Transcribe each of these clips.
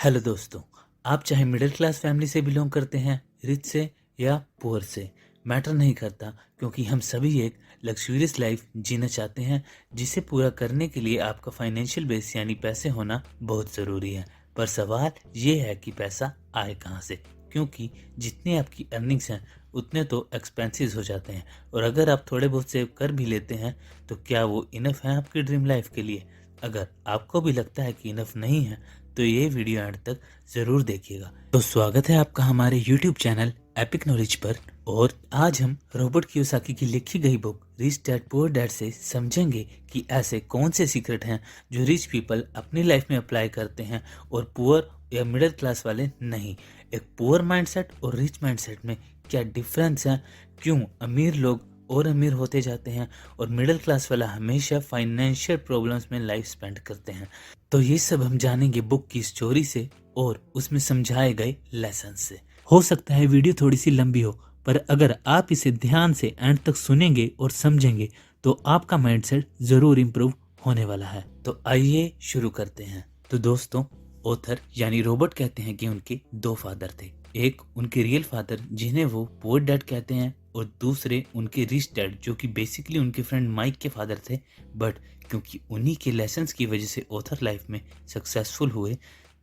Hello दोस्तों। आप चाहे मिडिल क्लास फैमिली से बिलोंग करते हैं, रिच से या पुअर से, मैटर नहीं करता, क्योंकि हम सभी एक लग्जूरियस लाइफ जीना चाहते हैं जिसे पूरा करने के लिए आपका फाइनेंशियल बेस यानी पैसे होना बहुत ज़रूरी है। पर सवाल ये है कि पैसा आए कहाँ से, क्योंकि जितनी आपकी अर्निंग्स हैं उतने तो एक्सपेंसेस हो जाते हैं, और अगर आप थोड़े बहुत सेव कर भी लेते हैं तो क्या वो इनफ है आपकी ड्रीम लाइफ के लिए। अगर आपको भी लगता है कि इनफ नहीं है तो ये वीडियो एंड तक ज़रूर देखिएगा। तो स्वागत है आपका हमारे YouTube चैनल एपिक नॉलेज पर। और आज हम रॉबर्ट कियोसाकी की लिखी गई book rich dad poor dad से समझेंगे कि ऐसे कौन से सीक्रेट हैं जो रिच पीपल अपनी लाइफ में अप्लाई करते हैं और पुअर या मिडिल क्लास वाले नहीं। एक पुअर माइंडसेट और रिच माइंडसेट में क्या डिफरेंस है, क्यों अमीर लोग और अमीर होते जाते हैं और मिडिल क्लास वाला हमेशा फाइनेंशियल प्रॉब्लम्स में लाइफ स्पेंड करते हैं। तो ये सब हम जानेंगे बुक की स्टोरी से और उसमें समझाए गए लेसन से। हो सकता है वीडियो थोड़ी सी लंबी हो, पर अगर आप इसे ध्यान से एंड तक सुनेंगे और समझेंगे तो आपका माइंडसेट जरूर इम्प्रूव होने वाला है। तो आइए शुरू करते हैं। तो दोस्तों, ऑथर यानी रॉबर्ट कहते हैं कि उनके दो फादर थे। एक उनके रियल फादर जिन्हें वो पुअर डैड कहते हैं, और दूसरे उनके रिच डैड जो कि बेसिकली उनके फ्रेंड माइक के फादर थे। बट क्योंकि उन्हीं के लेसन्स की वजह से ऑथर लाइफ में सक्सेसफुल हुए,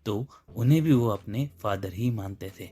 तो उन्हें भी वो अपने फादर ही मानते थे।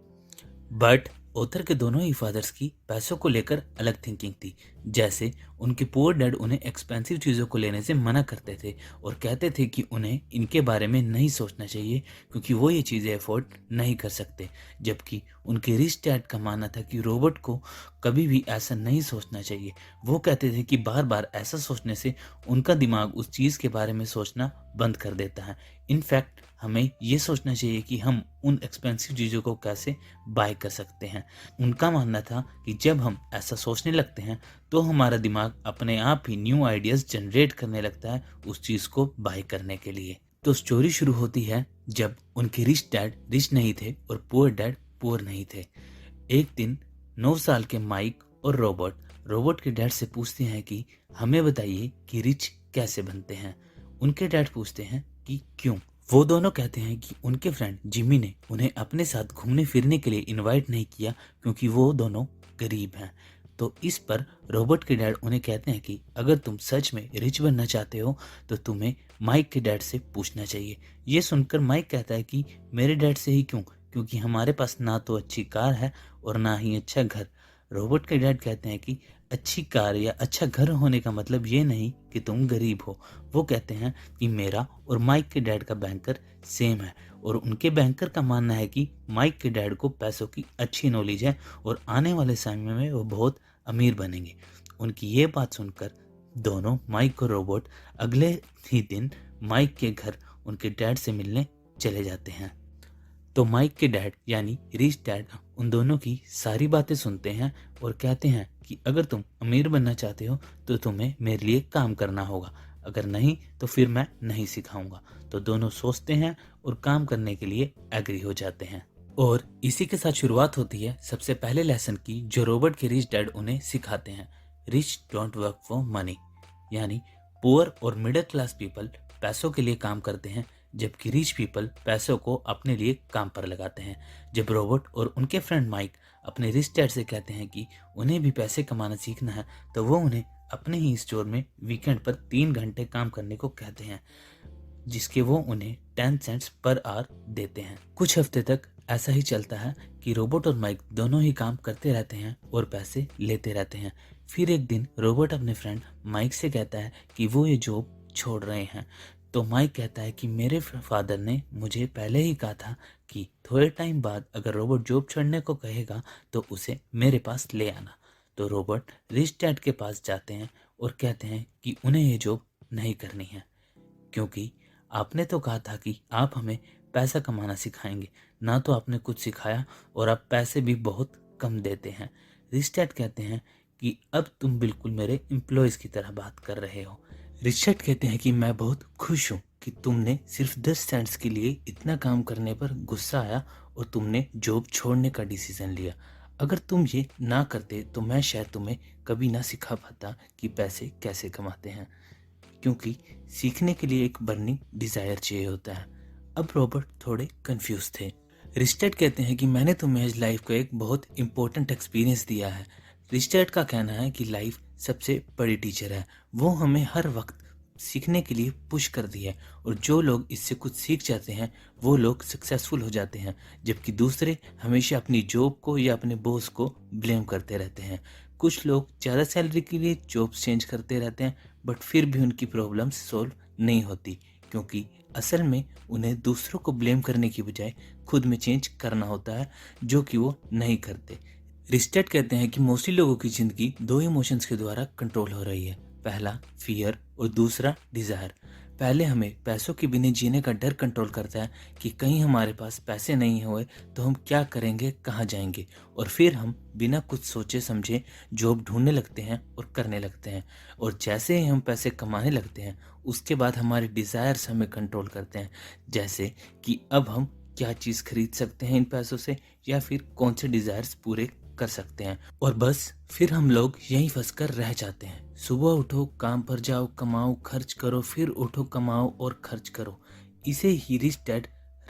बट ऑथर के दोनों ही फादर्स की पैसों को लेकर अलग थिंकिंग थी। जैसे उनके पुअर डैड उन्हें एक्सपेंसिव चीज़ों को लेने से मना करते थे और कहते थे कि उन्हें इनके बारे में नहीं सोचना चाहिए क्योंकि वो ये चीज़ें अफोर्ड नहीं कर सकते। जबकि उनके रिच डैड का मानना था कि रॉबर्ट को कभी भी ऐसा नहीं सोचना चाहिए। वो कहते थे कि बार बार ऐसा सोचने से उनका दिमाग उस चीज़ के बारे में सोचना बंद कर देता है। इनफैक्ट हमें ये सोचना चाहिए कि हम उन एक्सपेंसिव चीज़ों को कैसे बाय कर सकते हैं। उनका मानना था कि जब हम ऐसा सोचने लगते हैं तो हमारा दिमाग अपने आप ही न्यू आइडियाज़ जनरेट करने लगता है उस चीज़ को बाय करने के लिए। तो स्टोरी शुरू होती है जब उनके रिच डैड रिच नहीं थे और पुअर डैड पुअर नहीं थे। एक दिन 9 साल के माइक और रॉबर्ट के डैड से पूछते हैं कि हमें बताइए कि रिच कैसे बनते हैं। उनके डैड पूछते हैं कि क्यों। वो दोनों कहते हैं कि उनके फ्रेंड जिमी ने उन्हें अपने साथ घूमने फिरने के लिए इनवाइट नहीं किया क्योंकि वो दोनों गरीब हैं। तो इस पर रॉबर्ट के डैड उन्हें कहते हैं कि अगर तुम सच में रिच बनना चाहते हो तो तुम्हें माइक के डैड से पूछना चाहिए। ये सुनकर माइक कहता है कि मेरे डैड से ही क्यों, क्योंकि हमारे पास ना तो अच्छी कार है और ना ही अच्छा घर। रॉबर्ट के डैड कहते हैं कि अच्छी कार या अच्छा घर होने का मतलब ये नहीं कि तुम गरीब हो। वो कहते हैं कि मेरा और माइक के डैड का बैंकर सेम है, और उनके बैंकर का मानना है कि माइक के डैड को पैसों की अच्छी नॉलेज है और आने वाले समय में वो बहुत अमीर बनेंगे। उनकी ये बात सुनकर दोनों माइक और रॉबर्ट अगले ही दिन माइक के घर उनके डैड से मिलने चले जाते हैं। तो माइक के डैड यानी रिच डैड उन दोनों की सारी बातें सुनते हैं और कहते हैं कि अगर तुम अमीर बनना चाहते हो तो तुम्हें मेरे लिए काम करना होगा, अगर नहीं तो फिर मैं नहीं सिखाऊंगा। तो दोनों सोचते हैं और काम करने के लिए एग्री हो जाते हैं। और इसी के साथ शुरुआत होती है सबसे पहले लेसन की, जो रॉबर्ट के रिच डैड उन्हें सिखाते हैं। Rich don't work for money, यानी पुअर और मिडिल क्लास पीपल पैसों के लिए काम करते हैं, जबकि रिच पीपल पैसों को अपने लिए काम पर लगाते हैं। जब रॉबर्ट और उनके फ्रेंड माइक अपने रिच डैड से कहते हैं कि उन्हें भी पैसे कमाना सीखना है, तो वो उन्हें अपने ही स्टोर में वीकेंड पर 3 घंटे काम करने को कहते हैं, जिसके वो उन्हें 10 सेंट्स पर आवर देते हैं। कुछ हफ्ते तक ऐसा ही चलता है कि रॉबर्ट और माइक दोनों ही काम करते रहते हैं और पैसे लेते रहते हैं। फिर एक दिन रॉबर्ट अपने फ्रेंड माइक से कहता है कि वो ये जॉब छोड़ रहे हैं। तो माइक कहता है कि मेरे फादर ने मुझे पहले ही कहा था कि थोड़े टाइम बाद अगर रॉबर्ट जॉब छोड़ने को कहेगा तो उसे मेरे पास ले आना। तो रॉबर्ट रिच डैड के पास जाते हैं और कहते हैं कि उन्हें ये जॉब नहीं करनी है, क्योंकि आपने तो कहा था कि आप हमें पैसा कमाना सिखाएंगे, ना तो आपने कुछ सिखाया और आप पैसे भी बहुत कम देते हैं। रिच डैड कहते हैं कि अब तुम बिल्कुल मेरे एम्प्लॉयज़ की तरह बात कर रहे हो। रिचर्ड कहते हैं कि मैं बहुत खुश हूँ कि तुमने सिर्फ 10 सेंट्स के लिए इतना काम करने पर गुस्सा आया और तुमने जॉब छोड़ने का डिसीजन लिया। अगर तुम ये ना करते तो मैं शायद तुम्हें कभी ना सिखा पाता कि पैसे कैसे कमाते हैं, क्योंकि सीखने के लिए एक बर्निंग डिज़ायर चाहिए होता है। अब रॉबर्ट थोड़े कंफ्यूज थे। रिचर्ड कहते हैं कि मैंने तुम्हें आज लाइफ को एक बहुत इंपॉर्टेंट एक्सपीरियंस दिया है। रिचर्ड का कहना है कि लाइफ सबसे बड़ी टीचर है, वो हमें हर वक्त सीखने के लिए पुश करती है और जो लोग इससे कुछ सीख जाते हैं वो लोग सक्सेसफुल हो जाते हैं, जबकि दूसरे हमेशा अपनी जॉब को या अपने बॉस को ब्लेम करते रहते हैं। कुछ लोग ज़्यादा सैलरी के लिए जॉब चेंज करते रहते हैं बट फिर भी उनकी प्रॉब्लम्स सॉल्व नहीं होती, क्योंकि असल में उन्हें दूसरों को ब्लेम करने की बजाय खुद में चेंज करना होता है, जो कि वो नहीं करते। रिस्टेट कहते हैं कि मोस्टली लोगों की ज़िंदगी दो इमोशंस के द्वारा कंट्रोल हो रही है, पहला फियर और दूसरा डिज़ायर। पहले हमें पैसों के बिना जीने का डर कंट्रोल करता है कि कहीं हमारे पास पैसे नहीं हुए तो हम क्या करेंगे, कहाँ जाएंगे, और फिर हम बिना कुछ सोचे समझे जॉब ढूंढने लगते हैं और करने लगते हैं। और जैसे ही हम पैसे कमाने लगते हैं उसके बाद हमारे डिज़ायर्स हमें कंट्रोल करते हैं, जैसे कि अब हम क्या चीज़ खरीद सकते हैं इन पैसों से, या फिर कौन से डिज़ायर्स पूरे कर सकते हैं। और बस फिर हम लोग यहीं फंस कर रह जाते हैं। सुबह उठो, काम पर जाओ, कमाओ, खर्च करो, फिर उठो, कमाओ और खर्च करो। इसे ही रिच डैड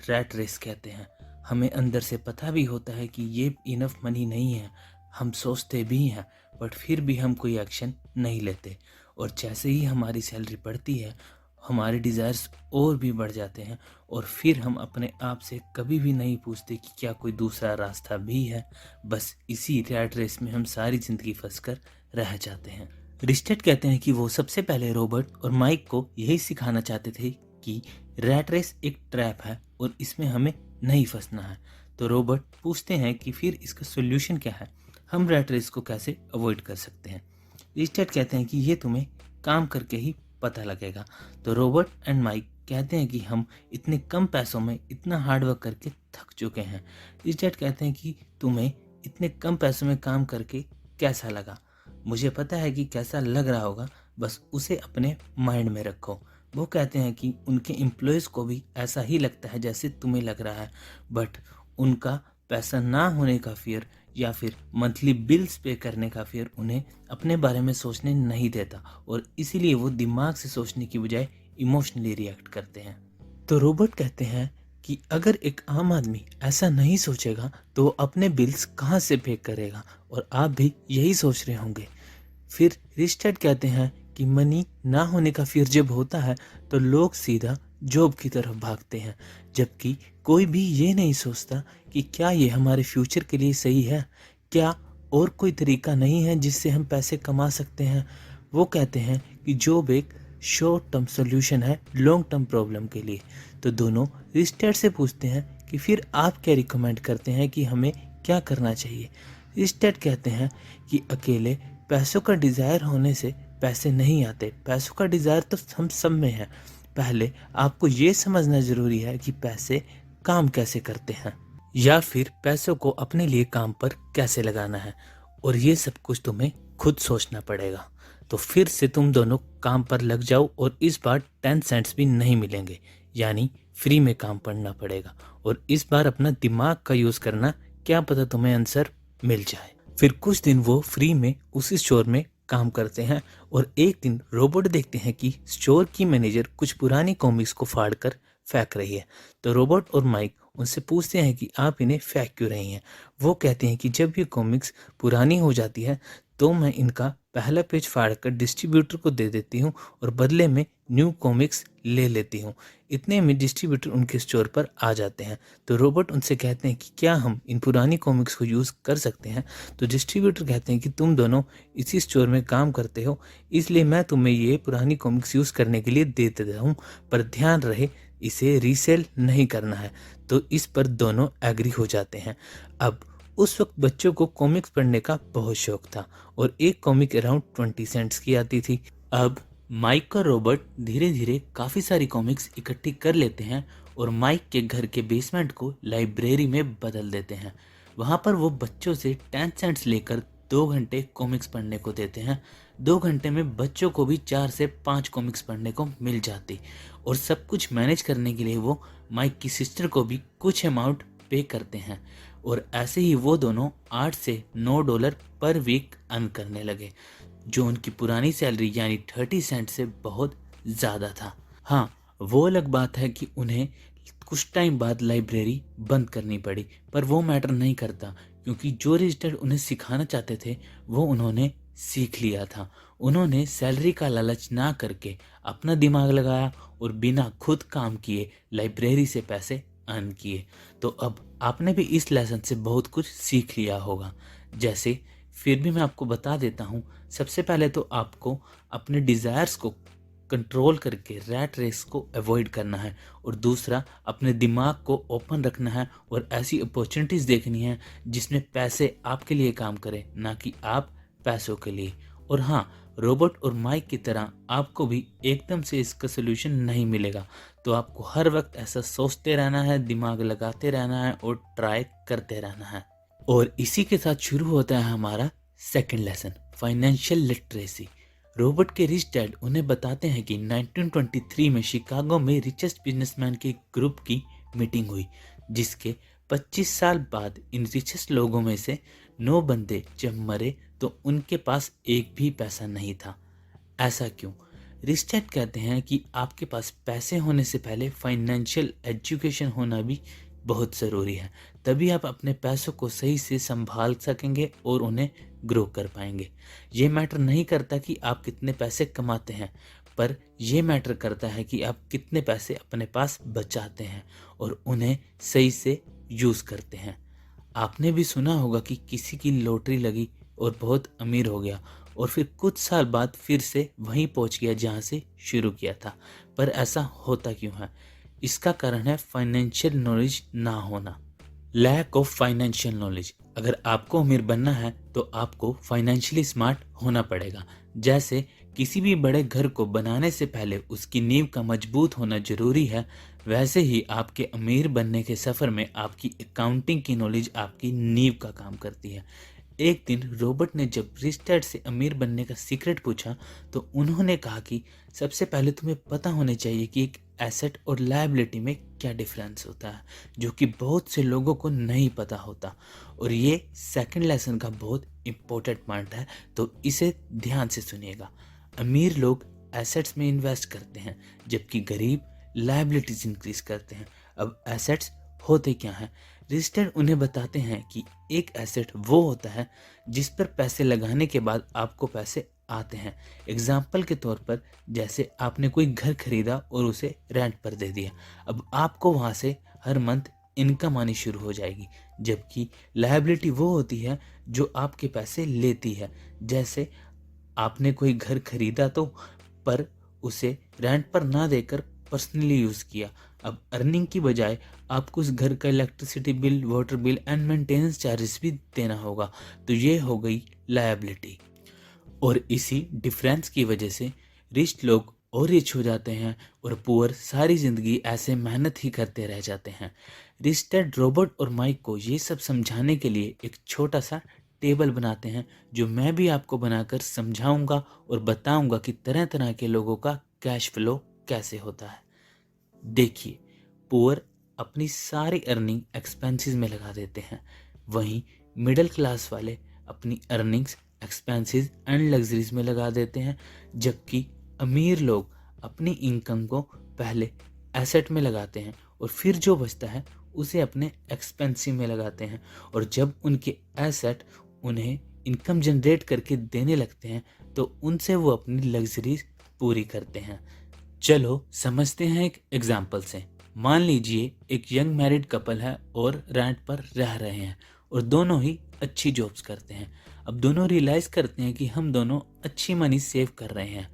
रैट रेस कहते हैं। हमें अंदर से पता भी होता है कि ये इनफ मनी नहीं है, हम सोचते भी हैं, बट फिर भी हम कोई एक्शन नहीं लेते। और जैसे ही हमारी सैलरी बढ़ती है हमारे डिज़ायर्स और भी बढ़ जाते हैं और फिर हम अपने आप से कभी भी नहीं पूछते कि क्या कोई दूसरा रास्ता भी है। बस इसी रैट रेस में हम सारी ज़िंदगी फंस कर रह जाते हैं। रिस्टेट कहते हैं कि वो सबसे पहले रॉबर्ट और माइक को यही सिखाना चाहते थे कि रैट रेस एक ट्रैप है और इसमें हमें नहीं फंसना है। तो रॉबर्ट पूछते हैं कि फिर इसका सोल्यूशन क्या है, हम रैट रेस को कैसे अवॉइड कर सकते हैं। रिस्टेट कहते हैं कि ये तुम्हें काम करके ही पता लगेगा। तो रॉबर्ट एंड माइक कहते हैं कि हम इतने कम पैसों में इतना हार्डवर्क करके थक चुके हैं। रिचर्ड कहते हैं कि तुम्हें इतने कम पैसों में काम करके कैसा लगा। मुझे पता है कि कैसा लग रहा होगा, बस उसे अपने माइंड में रखो। वो कहते हैं कि उनके एम्प्लॉयज़ को भी ऐसा ही लगता है जैसे तुम्हें लग रहा है, बट उनका पैसा ना होने का फियर या फिर मंथली बिल्स पे करने का फियर उन्हें अपने बारे में सोचने नहीं देता और इसीलिए वो दिमाग से सोचने की बजाय इमोशनली रिएक्ट करते हैं। तो रॉबर्ट कहते हैं कि अगर एक आम आदमी ऐसा नहीं सोचेगा तो वो अपने बिल्स कहाँ से पे करेगा, और आप भी यही सोच रहे होंगे। फिर रिच डैड कहते हैं कि मनी ना होने का फियर जब होता है तो लोग सीधा जॉब की तरफ भागते हैं, जबकि कोई भी ये नहीं सोचता कि क्या ये हमारे फ्यूचर के लिए सही है, क्या और कोई तरीका नहीं है जिससे हम पैसे कमा सकते हैं। वो कहते हैं कि जॉब एक शॉर्ट टर्म सोल्यूशन है लॉन्ग टर्म प्रॉब्लम के लिए। तो दोनों रिच डैड से पूछते हैं कि फिर आप क्या रिकमेंड करते हैं कि हमें क्या करना चाहिए। रिच डैड कहते हैं कि अकेले पैसों का डिज़ायर होने से पैसे नहीं आते, पैसों का डिज़ायर तो हम सब में है। पहले आपको ये समझना ज़रूरी है कि पैसे काम कैसे करते हैं, या फिर पैसों को अपने लिए काम पर कैसे लगाना है, और ये सब कुछ तुम्हें खुद सोचना पड़ेगा। तो फिर से तुम दोनों काम पर लग जाओ और इस बार 10 सेंट्स भी नहीं मिलेंगे, यानी फ्री में काम पड़ना पड़ेगा। और इस बार अपना दिमाग का यूज़ करना, क्या पता तुम्हें आंसर मिल जाए। फिर कुछ दिन वो फ्री में उसी स्टोर में काम करते हैं और एक दिन रोबोट देखते हैं कि स्टोर की मैनेजर कुछ पुरानी कॉमिक्स को फाड़ कर फेंक रही है। तो रोबोट और माइक उनसे पूछते हैं कि आप इन्हें फेंक क्यों रही हैं। वो कहते हैं कि जब ये कॉमिक्स पुरानी हो जाती है तो मैं इनका पहला पेज फाड़ कर डिस्ट्रीब्यूटर को दे देती हूँ और बदले में न्यू कॉमिक्स ले लेती हूँ। इतने में डिस्ट्रीब्यूटर उनके स्टोर पर आ जाते हैं। तो रोबोट उनसे कहते हैं कि क्या हम इन पुरानी कॉमिक्स को यूज़ कर सकते हैं। तो डिस्ट्रीब्यूटर कहते हैं कि तुम दोनों इसी स्टोर में काम करते हो, इसलिए मैं तुम्हें ये पुरानी कॉमिक्स यूज़ करने के लिए दे देता हूँ, पर ध्यान रहे इसे रीसेल नहीं करना है। तो इस पर दोनों एग्री हो जाते हैं। अब उस वक्त बच्चों को कॉमिक्स पढ़ने का बहुत शौक था और एक कॉमिक अराउंड 20 सेंट्स की आती थी। अब माइक और रॉबर्ट धीरे धीरे काफ़ी सारी कॉमिक्स इकट्ठी कर लेते हैं और माइक के घर के बेसमेंट को लाइब्रेरी में बदल देते हैं। वहाँ पर वो बच्चों से 10 सेंट्स लेकर 2 घंटे कॉमिक्स पढ़ने को देते हैं। 2 घंटे में बच्चों को भी 4 से 5 कॉमिक्स पढ़ने को मिल जाती, और सब कुछ मैनेज करने के लिए वो माइक की सिस्टर को भी कुछ अमाउंट पे करते हैं। और ऐसे ही वो दोनों 8 से 9 डॉलर पर वीक अर्न करने लगे, जो उनकी पुरानी सैलरी यानी 30 सेंट से बहुत ज़्यादा था। हाँ, वो अलग बात है कि उन्हें कुछ टाइम बाद लाइब्रेरी बंद करनी पड़ी, पर वो मैटर नहीं करता क्योंकि जो रिच डैड उन्हें सिखाना चाहते थे वो उन्होंने सीख लिया था। उन्होंने सैलरी का लालच ना करके अपना दिमाग लगाया और बिना खुद काम किए लाइब्रेरी से पैसे अर्न किए। तो अब आपने भी इस लेसन से बहुत कुछ सीख लिया होगा। जैसे फिर भी मैं आपको बता देता हूँ, सबसे पहले तो आपको अपने डिज़ायर्स को कंट्रोल करके रैट रेस को अवॉइड करना है, और दूसरा अपने दिमाग को ओपन रखना है और ऐसी अपॉर्चुनिटीज़ देखनी है जिसमें पैसे आपके लिए काम करें, ना कि आप पैसों के लिए। और हाँ, रोबोट और माइक की तरह आपको भी एकदम से इसका सोल्यूशन नहीं मिलेगा, तो आपको हर वक्त ऐसा सोचते रहना है, दिमाग लगाते रहना है और ट्राई करते रहना है। और इसी के साथ शुरू होता है हमारा second lesson, financial literacy. Robert के रिच डैड उन्हें बताते हैं कि 1923 में शिकागो में रिचेस्ट बिजनेसमैन के ग्रुप की मीटिंग हुई, जिसके 25 साल बाद इन रिचेस्ट लोगों में से 9 बंदे जब मरे तो उनके पास एक भी पैसा नहीं था। ऐसा क्यों? रिच डैड कहते हैं कि आपके पास पैसे होने से पहले फाइनेंशियल एजुकेशन होना भी बहुत ज़रूरी है, तभी आप अपने पैसों को सही से संभाल सकेंगे और उन्हें ग्रो कर पाएंगे। ये मैटर नहीं करता कि आप कितने पैसे कमाते हैं, पर यह मैटर करता है कि आप कितने पैसे अपने पास बचाते हैं और उन्हें सही से यूज़ करते हैं। आपने भी सुना होगा कि किसी की लॉटरी लगी और बहुत अमीर हो गया और फिर कुछ साल बाद फिर से वहीं पहुंच गया जहां से शुरू किया था। पर ऐसा होता क्यों है? इसका कारण है फाइनेंशियल नॉलेज ना होना, लैक ऑफ फाइनेंशियल नॉलेज। अगर आपको अमीर बनना है तो आपको फाइनेंशियली स्मार्ट होना पड़ेगा। जैसे किसी भी बड़े घर को बनाने से पहले उसकी नींव का मजबूत होना जरूरी है, वैसे ही आपके अमीर बनने के सफ़र में आपकी अकाउंटिंग की नॉलेज आपकी नींव का काम करती है। एक दिन रॉबर्ट ने जब रिच डैड से अमीर बनने का सीक्रेट पूछा तो उन्होंने कहा कि सबसे पहले तुम्हें पता होना चाहिए कि एक एसेट और लायबिलिटी में क्या डिफरेंस होता है, जो कि बहुत से लोगों को नहीं पता होता। और ये सेकंड लेसन का बहुत इम्पोर्टेंट पॉइंट है, तो इसे ध्यान से सुनिएगा। अमीर लोग एसेट्स में इन्वेस्ट करते हैं, जबकि गरीब लायबिलिटीज इंक्रीज करते हैं। अब एसेट्स होते क्या हैं? रिच डैड उन्हें बताते हैं कि एक एसेट वो होता है जिस पर पैसे लगाने के बाद आपको पैसे आते हैं। एग्जाम्पल के तौर पर, जैसे आपने कोई घर खरीदा और उसे रेंट पर दे दिया, अब आपको वहाँ से हर मंथ इनकम आनी शुरू हो जाएगी। जबकि लायबिलिटी वो होती है जो आपके पैसे लेती है। जैसे आपने कोई घर खरीदा तो, पर उसे रेंट पर ना देकर पर्सनली यूज़ किया। अब अर्निंग की बजाय आपको उस घर का electricity bill, water bill and maintenance charges भी देना होगा, तो ये हो गई लायबिलिटी। और इसी डिफरेंस की वजह से रिच लोग और रिच हो जाते हैं और पुअर सारी ज़िंदगी ऐसे मेहनत ही करते रह जाते हैं। रिच डैड रॉबर्ट और माइक को ये सब समझाने के लिए एक छोटा सा टेबल बनाते हैं, जो मैं भी आपको बनाकर समझाऊंगा और बताऊंगा कि तरह तरह के लोगों का कैश फ्लो कैसे होता है। देखिए, पुअर अपनी सारी अर्निंग एक्सपेंसेस में लगा देते हैं, वहीं मिडिल क्लास वाले अपनी अर्निंग्स एक्सपेंसेस एंड लग्जरीज में लगा देते हैं, जबकि अमीर लोग अपनी इनकम को पहले एसेट में लगाते हैं और फिर जो बचता है उसे अपने एक्सपेंसिव में लगाते हैं। और जब उनके एसेट उन्हें इनकम जनरेट करके देने लगते हैं तो उनसे वो अपनी लग्जरीज पूरी करते हैं। चलो समझते हैं एक एग्जाम्पल से। मान लीजिए एक यंग मैरिड कपल है और रेंट पर रह रहे हैं और दोनों ही अच्छी जॉब्स करते हैं। अब दोनों रियलाइज करते हैं कि हम दोनों अच्छी मनी सेव कर रहे हैं,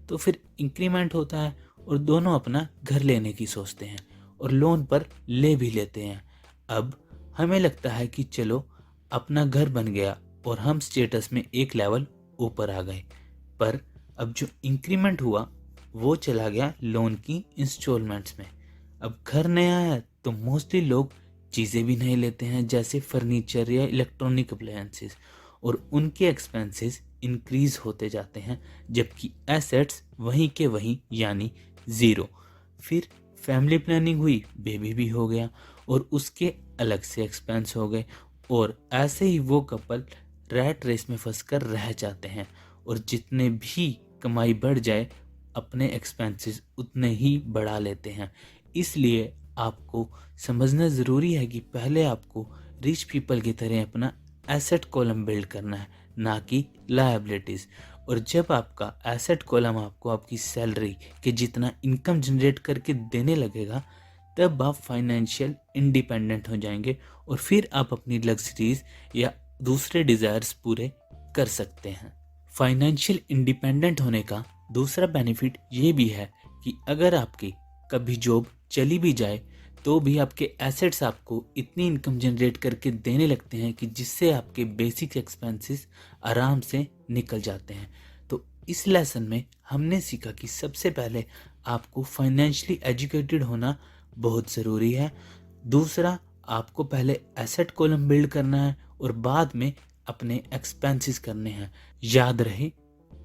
तो फिर इंक्रीमेंट होता है और दोनों अपना घर लेने की सोचते हैं और लोन पर ले भी लेते हैं। अब हमें लगता है कि चलो अपना घर बन गया और हम स्टेटस में एक लेवल ऊपर आ गए, पर अब जो इंक्रीमेंट हुआ वो चला गया लोन की इंस्टॉलमेंट्स में। अब घर नया है तो मोस्टली लोग चीज़ें भी नहीं लेते हैं, जैसे फर्नीचर या इलेक्ट्रॉनिक अप्लायंसेस, और उनके एक्सपेंसेस इंक्रीज होते जाते हैं, जबकि एसेट्स वहीं के वहीं यानी ज़ीरो। फिर फैमिली प्लानिंग हुई, बेबी भी हो गया और उसके अलग से एक्सपेंस हो गए, और ऐसे ही वो कपल रैट रेस में फंसकर रह जाते हैं और जितने भी कमाई बढ़ जाए अपने एक्सपेंसेस उतने ही बढ़ा लेते हैं। इसलिए आपको समझना ज़रूरी है कि पहले आपको रिच पीपल की तरह अपना एसेट कॉलम बिल्ड करना है, ना कि लायबिलिटीज़। और जब आपका एसेट कॉलम आपको आपकी सैलरी के जितना इनकम जनरेट करके देने लगेगा, तब आप फाइनेंशियल इंडिपेंडेंट हो जाएंगे और फिर आप अपनी लग्जरीज या दूसरे डिज़ायर्स पूरे कर सकते हैं। फाइनेंशियल इंडिपेंडेंट होने का दूसरा बेनिफिट ये भी है कि अगर आपकी कभी जॉब चली भी जाए तो भी आपके एसेट्स आपको इतनी इनकम जनरेट करके देने लगते हैं कि जिससे आपके बेसिक एक्सपेंसेस आराम से निकल जाते हैं। तो इस लेसन में हमने सीखा कि सबसे पहले आपको फाइनेंशियली एजुकेटेड होना बहुत ज़रूरी है। दूसरा, आपको पहले एसेट कॉलम बिल्ड करना है और बाद में अपने एक्सपेंसेस करने हैं। याद रहे,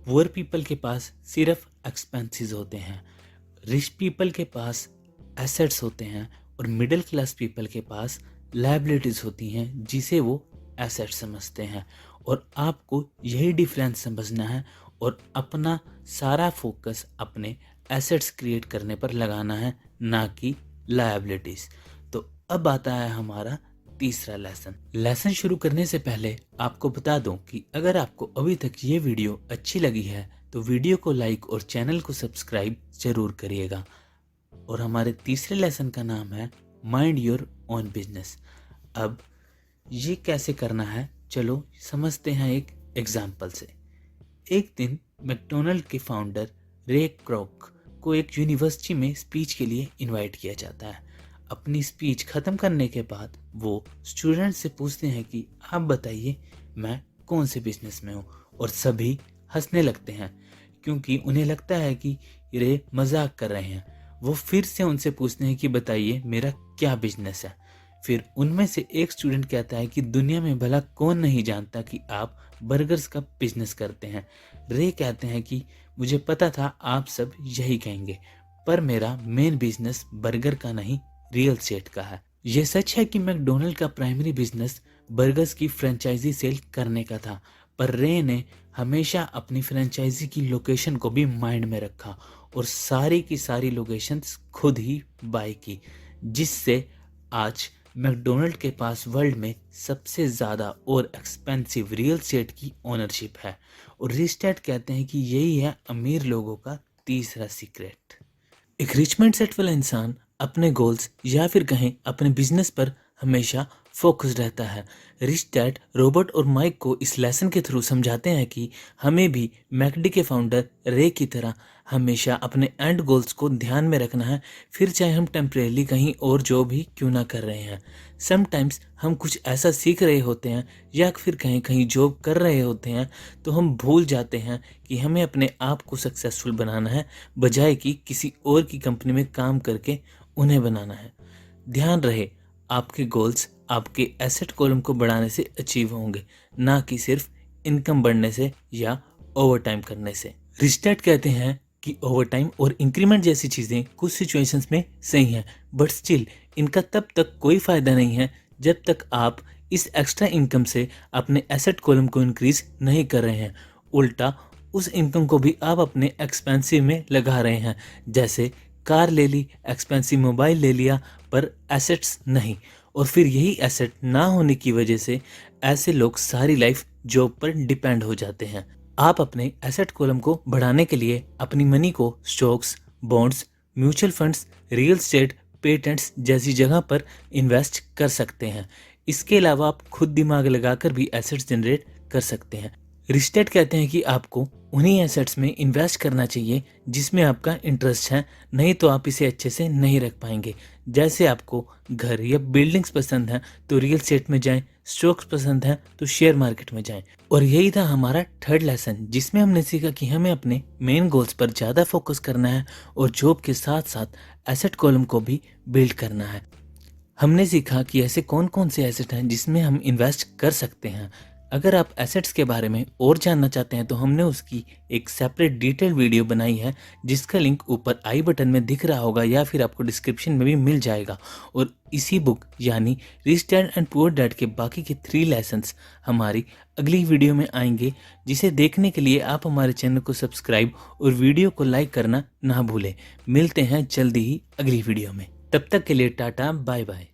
पुअर पीपल के पास सिर्फ एक्सपेंसेस होते हैं, रिच पीपल के पास एसेट्स होते हैं और मिडिल क्लास पीपल के पास लायबिलिटीज़ होती हैं जिसे वो एसेट समझते हैं। और आपको यही डिफरेंस समझना है और अपना सारा फोकस अपने एसेट्स क्रिएट करने पर लगाना है, ना कि लायबिलिटीज़। तो अब आता है हमारा तीसरा लेसन शुरू करने से पहले आपको बता दूं कि अगर आपको अभी तक ये वीडियो अच्छी लगी है तो वीडियो को लाइक और चैनल को सब्सक्राइब जरूर करिएगा। और हमारे तीसरे लेसन का नाम है माइंड योर ओन बिजनेस। अब ये कैसे करना है, चलो समझते हैं एक एग्जाम्पल से। एक दिन मैकडोनल्ड के फाउंडर रे क्रॉक को एक यूनिवर्सिटी में स्पीच के लिए इनवाइट किया जाता है। अपनी स्पीच ख़त्म करने के बाद वो स्टूडेंट से पूछते हैं कि आप बताइए मैं कौन से बिजनेस में हूँ, और सभी हंसने लगते हैं क्योंकि उन्हें लगता है कि रे मजाक कर रहे हैं। वो फिर से उनसे पूछते हैं कि बताइए मेरा क्या बिजनेस है। फिर उनमें से एक स्टूडेंट कहता है कि दुनिया में भला कौन नहीं जानता कि आप बर्गर्स का बिजनेस करते हैं। रे कहते हैं कि मुझे पता था आप सब यही कहेंगे, पर मेरा मेन बिजनेस बर्गर का नहीं, रियल एस्टेट का है। ये सच है कि मैकडोनल्ड का प्राइमरी बिजनेस बर्गर्स की फ्रेंचाइजी सेल करने का था, पर रे ने हमेशा अपनी फ्रेंचाइजी की लोकेशन को भी माइंड में रखा और सारी की सारी लोकेशंस खुद ही बाय की, जिससे आज मैकडोनल्ड के पास वर्ल्ड में सबसे ज़्यादा और एक्सपेंसिव रियल एस्टेट की ओनरशिप है। और रिच डैड कहते हैं कि यही है अमीर लोगों का तीसरा सीक्रेट। एक रिच माइंडसेट वाला इंसान अपने गोल्स या फिर कहें अपने बिजनेस पर हमेशा फोकस रहता है। रिच डैड रॉबर्ट और माइक को इस लेसन के थ्रू समझाते हैं कि हमें भी मैकडी के फाउंडर रे की तरह हमेशा अपने एंड गोल्स को ध्यान में रखना है, फिर चाहे हम टेम्परेली कहीं और जॉब ही क्यों ना कर रहे हैं। समटाइम्स हम कुछ ऐसा सीख रहे होते हैं या फिर कहीं जॉब कर रहे होते हैं तो हम भूल जाते हैं कि हमें अपने आप को सक्सेसफुल बनाना है, बजाय कि किसी और की कंपनी में काम करके उन्हें बनाना है। ध्यान रहे, आपके गोल्स आपके एसेट कॉलम को बढ़ाने से अचीव होंगे, ना कि सिर्फ इनकम बढ़ने से या ओवर टाइम करने से। रिच डैड कहते हैं कि ओवर टाइम और इंक्रीमेंट जैसी चीज़ें कुछ सिचुएशंस में सही हैं, बट स्टिल इनका तब तक कोई फ़ायदा नहीं है जब तक आप इस एक्स्ट्रा इनकम से अपने एसेट कॉलम को इंक्रीज नहीं कर रहे हैं। उल्टा उस इनकम को भी आप अपने एक्सपेंसिव में लगा रहे हैं, जैसे कार ले ली, एक्सपेंसिव मोबाइल ले लिया, पर एसेट्स नहीं। और फिर यही एसेट ना होने की वजह से ऐसे लोग सारी लाइफ जॉब पर डिपेंड हो जाते हैं। आप अपने एसेट कॉलम को बढ़ाने के लिए अपनी मनी को stocks, bonds, mutual funds, real estate, patents जैसी जगह पर इन्वेस्ट कर सकते हैं। इसके अलावा आप खुद दिमाग लगाकर भी एसेट्स जनरेट कर सकते हैं। रिच डैड कहते हैं कि आपको उन्हीं एसेट्स में इन्वेस्ट करना चाहिए जिसमें आपका इंटरेस्ट है, नहीं तो आप इसे अच्छे से नहीं रख पाएंगे। जैसे आपको घर या बिल्डिंग्स पसंद हैं तो रियल एस्टेट में जाएं, स्टॉक्स पसंद हैं तो शेयर मार्केट में जाएं। और यही था हमारा थर्ड लेसन, जिसमें हमने सीखा कि हमें अपने मेन गोल्स पर ज़्यादा फोकस करना है और जॉब के साथ साथ एसेट कॉलम को भी बिल्ड करना है। हमने सीखा कि ऐसे कौन कौन से एसेट हैं जिसमें हम इन्वेस्ट कर सकते हैं। अगर आप एसेट्स के बारे में और जानना चाहते हैं तो हमने उसकी एक सेपरेट डिटेल वीडियो बनाई है, जिसका लिंक ऊपर आई बटन में दिख रहा होगा या फिर आपको डिस्क्रिप्शन में भी मिल जाएगा। और इसी बुक यानी rich dad and poor dad के बाकी के 3 लेसन्स हमारी अगली वीडियो में आएंगे, जिसे देखने के लिए आप हमारे चैनल को सब्सक्राइब और वीडियो को लाइक करना ना भूलें। मिलते हैं जल्दी ही अगली वीडियो में। तब तक के लिए टाटा बाय बाय।